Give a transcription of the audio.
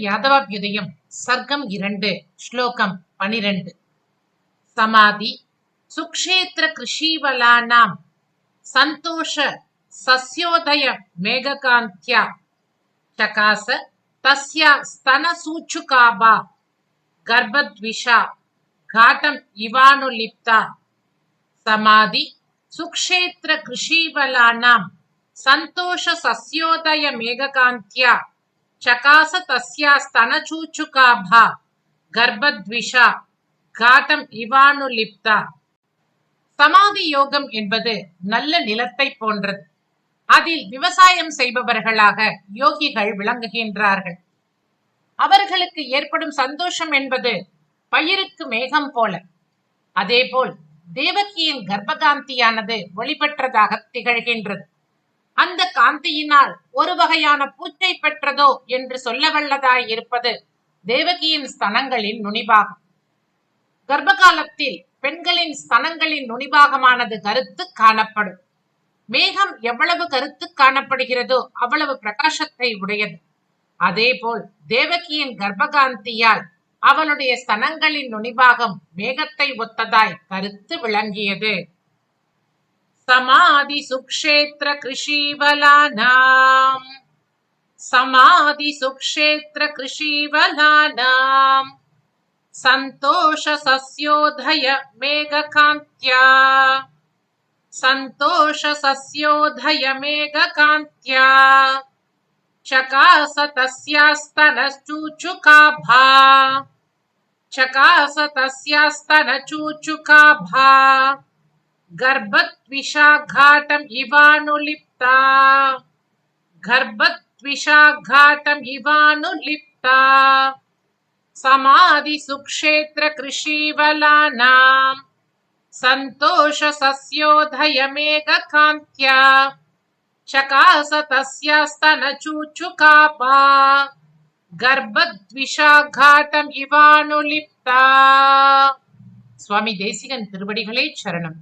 யாதவாபியுதயம் சர்க்கம் 2 ஸ்லோகம் 12 சமாதி சுக்ஷேத்திர கிருஷீவலானாம் சந்தோஷ சஸ்யோதய மேககாந்த்யா சகாச தஸ்யா ஸ்தன சூச்சுகாபா கர்ப்பத்விஷா காட்டம் இவானுலிப்தா. சமாதி சுக்ஷேத்திர கிருஷீவலானாம் சந்தோஷ சஸ்யோதய மேககாந்த்யா சகாச தஸ்யா ஸ்தனசூச்சுகாபா கர்ப்பத்விஷா காட்டம் இவானுலிப்தா. சமாதி யோகம் என்பது நல்ல நிலத்தை போன்றது. அதில் விவசாயம் செய்பவர்களாக யோகிகள் விளங்குகின்றார்கள். அவர்களுக்கு ஏற்படும் சந்தோஷம் என்பது பயிருக்கு மேகம் போல. அதேபோல் தேவகியின் கர்ப்பகாந்தியானது ஒளிபெற்றதாக திகழ்கின்றது. அந்த காந்தியினால் ஒரு வகையான பூச்சை பெற்றதோ என்று சொல்ல வல்லதாய் இருப்பது தேவகியின் ஸ்தனங்களின் நுனிபாகம். கர்ப்பகாலத்தில் பெண்களின் ஸ்தனங்களின் நுனிபாகமானது கருத்து காணப்படும். மேகம் எவ்வளவு கருத்து காணப்படுகிறதோ அவ்வளவு பிரகாசத்தை உடையது. அதேபோல் தேவகியின் கர்ப்பகாந்தியால் அவளுடைய ஸ்தனங்களின் நுனிபாகம் மேகத்தை ஒத்ததாய் கருத்து விளங்கியது. சமாதி சுக்ஷேத்திர கிருஷீவலானாம் சமாதி சுக்ஷேத்திர கிருஷீவலானாம் சந்தோஷ சஸ்யோதய மேககாந்த்யா சந்தோஷ சஸ்யோதய மேககாந்த்யா சகாச தஸ்யாஸ்தனசூச்சுகாபா சகாச தஸ்யாஸ்தனசூச்சுகாபா கர்ப்பத்விஷா காட்டம் இவானுலிப்தா கர்ப்பத்விஷா காட்டம் இவானுலிப்தா. சமாதி சுக்ஷேத்திர கிருஷீவலானாம் சந்தோஷ சஸ்யோதய மேககாந்த்யா சகாச தஸ்யாஸ்தனசூச்சுகாபா கர்ப்பத்விஷா காட்டம் இவானுலிப்தா. சுவாமி தேசிகன் திருவடிகளே சரணம்.